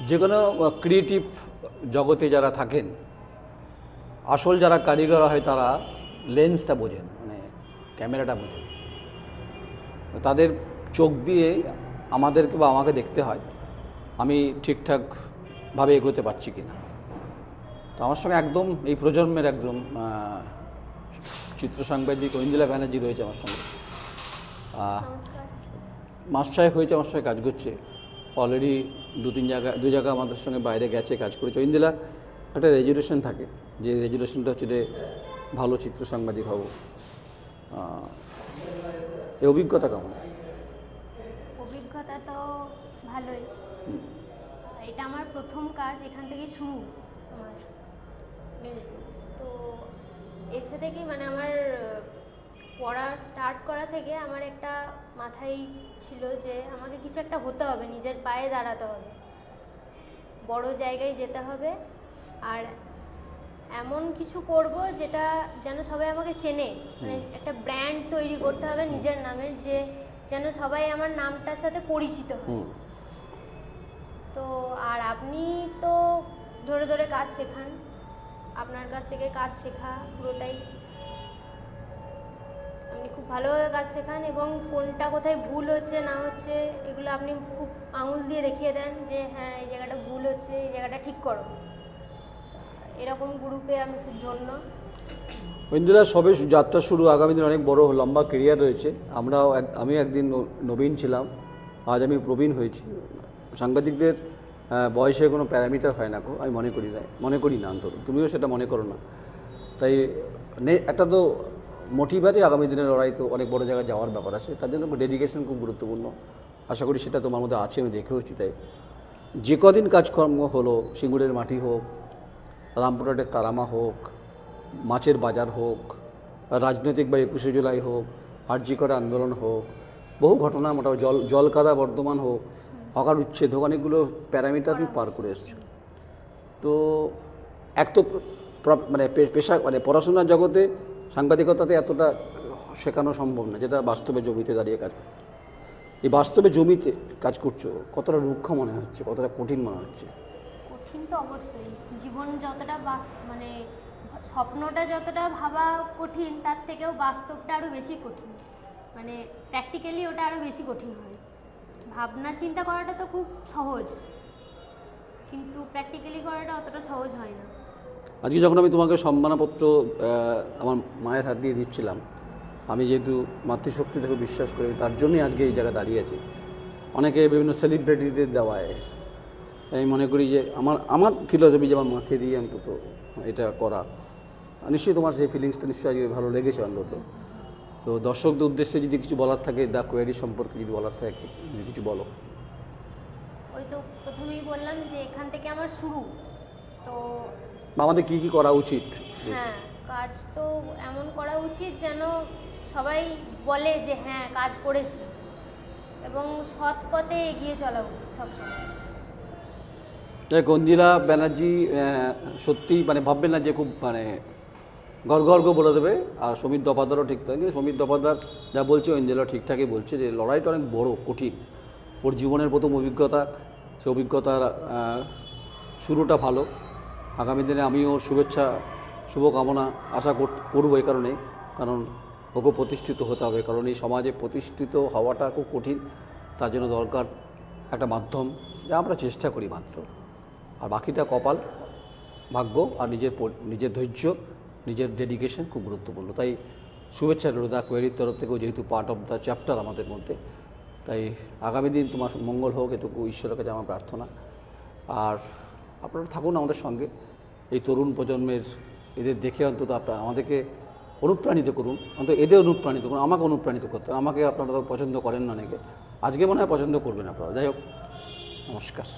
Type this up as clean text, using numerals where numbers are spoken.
যে কোনো ক্রিয়েটিভ জগতে যারা থাকেন, আসল যারা কারিগর হয় তারা লেন্সটা বোঝেন, মানে ক্যামেরাটা বোঝেন। তাদের চোখ দিয়ে আমাদেরকে বা আমাকে দেখতে হয় আমি ঠিকঠাকভাবে এগোতে পারছি কি না। তো আমার সঙ্গে একদম এই প্রজন্মের একদম চিত্র সাংবাদিক ঐন্দ্রিলা ব্যানার্জি রয়েছে আমার সঙ্গে। মাস 6 হয়েছে আমার সঙ্গে কাজ করছে, অলরেডি দু জায়গা আমাদের সঙ্গে বাইরে গেছে, কাজ করেছে। ঐন্দ্রিলা একটা রেজুলেশন থাকে, যে রেজুলেশনটা হচ্ছে যে ভালো চিত্র সাংবাদিক হব। এই অভিজ্ঞতা কেমন? অভিজ্ঞতা তো ভালোই। এটা আমার প্রথম কাজ, এখান থেকে শুরু আমার। তো এসে থেকেই মানে আমার পড়া স্টার্ট করা থেকে আমার একটা মাথায় ছিল যে আমাকে কিছু একটা হতে হবে, নিজের পায়ে দাঁড়াতে হবে, বড় জায়গায় যেতে হবে, আর এমন কিছু করব যেটা যেন সবাই আমাকে চেনে, মানে একটা ব্র্যান্ড তৈরি করতে হবে নিজের নামের, যে যেন সবাই আমার নামটার সাথে পরিচিত হয়। তো আর আপনি তো ধরে ধরে কাজ শেখান, আপনার কাছ থেকে কাজ শেখা পুরোটাই, আপনি খুব ভালোভাবে কাজ শেখান এবং কোনটা কোথায় ভুল হচ্ছে না হচ্ছে এগুলো আপনি খুব আঙুল দিয়ে দেখিয়ে দেন যে হ্যাঁ এই জায়গাটা ভুল হচ্ছে, এই জায়গাটা ঠিক করো। এরকম গ্রুপে আমি খুব ধন্য। ঐন্দ্রিলা সবে যাত্রা শুরু, আগামী দিন অনেক বড় লম্বা কেরিয়ার রয়েছে। আমি একদিন নবীন ছিলাম, আজ আমি প্রবীণ হয়েছি। সাংবাদিকদের বয়সে কোনো প্যারামিটার হয় না, আমি মনে করি না, অন্তত তুমিও সেটা মনে করো না। তাই একটা তো মোটিভ আছে, আগামী দিনের লড়াই তো অনেক বড় জায়গায় যাওয়ার ব্যাপার আছে, তার জন্য ডেডিকেশন খুব গুরুত্বপূর্ণ। আশা করি সেটা তোমার মধ্যে আছে, আমি দেখেওছি। তাই যে কদিন কাজকর্ম হলো, সিঙ্গুরের মাটি হোক, রামপুরহাটের তারামা হোক, মাছের বাজার হোক, রাজনৈতিক বা 21শে জুলাই হোক, আরজি করে আন্দোলন হোক, বহু ঘটনা, মোটামুটি জলকাদা বর্ধমান হোক, হকার উচ্ছেদ হোক, অনেকগুলো প্যারামিটার তুমি পার করে এসছো। তো এক তো মানে পেশা, মানে পড়াশোনার জগতে সাংবাদিকতাতে এতটা শেখানো সম্ভব না, যেটা বাস্তবে জমিতে দাঁড়িয়ে কাজ। এই বাস্তবে জমিতে কাজ করছো, কতটা রুক্ষ মনে হচ্ছে, কতটা কঠিন মনে হচ্ছে? কঠিন তো অবশ্যই, জীবন যতটা মানে স্বপ্নটা যতটা ভাবা কঠিন, তার থেকেও বাস্তবটা আরও বেশি কঠিন, মানে প্র্যাকটিক্যালি ওটা আরও বেশি কঠিন হয়। ভাবনা চিন্তা করাটা তো খুব সহজ, কিন্তু প্র্যাকটিক্যালি করাটা অতটা সহজ হয় না। আজকে যখন আমি তোমাকে সম্মানপত্র আমার মায়ের হাত দিয়ে দিচ্ছিলাম, আমি যেহেতু মাতৃশক্তি থেকে বিশ্বাস করি, তার জন্যই আজকে এই জায়গায় দাঁড়িয়ে আছি। অনেকে বিভিন্ন সেলিব্রিটিদের দেওয়ায় আমি মনে করি যে আমার ফিলোসফি যে আমার মাকে দিয়ে অন্তত এটা করা, নিশ্চয়ই তোমার সেই ফিলিংসটা নিশ্চয়ই আজকে ভালো লেগেছে অন্তত। তো দর্শকদের উদ্দেশ্যে যদি কিছু বলার থাকে, দ্য কোয়েরি সম্পর্কে যদি বলার থাকে কিছু বলো। ওই তো প্রথমেই বললাম যে এখান থেকে আমার শুরু, তো আমাদের কি করা উচিত? হ্যাঁ, কাজ তো এমন করা উচিত যেন সবাই বলে যে হ্যাঁ কাজ করেছি, এবং সৎ পথে এগিয়ে চলা উচিত সবসময়। ঐন্দ্রিলা ব্যানার্জি সত্যিই মানে ভাববেন না যে খুব মানে গর্গ বলে দেবে, আর সমীর দফাদারও ঠিক থাকে। সমীর দফাদার যা বলছে ঐন্দ্রিলা ঠিকঠাকই বলছে, যে লড়াইটা অনেক বড়, কঠিন। ওর জীবনের প্রথম অভিজ্ঞতা, সে অভিজ্ঞতার শুরুটা ভালো। আগামী দিনে আমি ওর শুভেচ্ছা শুভকামনা আশা করবো, এই কারণে, কারণ ওকে প্রতিষ্ঠিত হতে হবে। কারণ এই সমাজে প্রতিষ্ঠিত হওয়াটা খুব কঠিন, তার জন্য দরকার একটা মাধ্যম, যা আমরা চেষ্টা করি মাত্র। আর বাকিটা কপাল, ভাগ্য, আর নিজের ধৈর্য, নিজের ডেডিকেশন খুব গুরুত্বপূর্ণ। তাই শুভেচ্ছা রইল দ্য কোয়েরির তরফ থেকেও, যেহেতু পার্ট অফ দ্য চ্যাপ্টার আমাদের মধ্যে। তাই আগামী দিন তোমার মঙ্গল হোক, এটুকু ঈশ্বরের কাছে আমার প্রার্থনা। আর আপনারা থাকুন আমাদের সঙ্গে, এই তরুণ প্রজন্মের এদের দেখে অন্তত আপনারা আমাদেরকে অনুপ্রাণিত করুন, অন্তত এদের অনুপ্রাণিত করুন। আমাকে অনুপ্রাণিত করতে, আমাকে আপনারা তো পছন্দ করেন না অনেকে, আজকে মনে হয় পছন্দ করবেন আপনারা। যাই হোক, নমস্কার।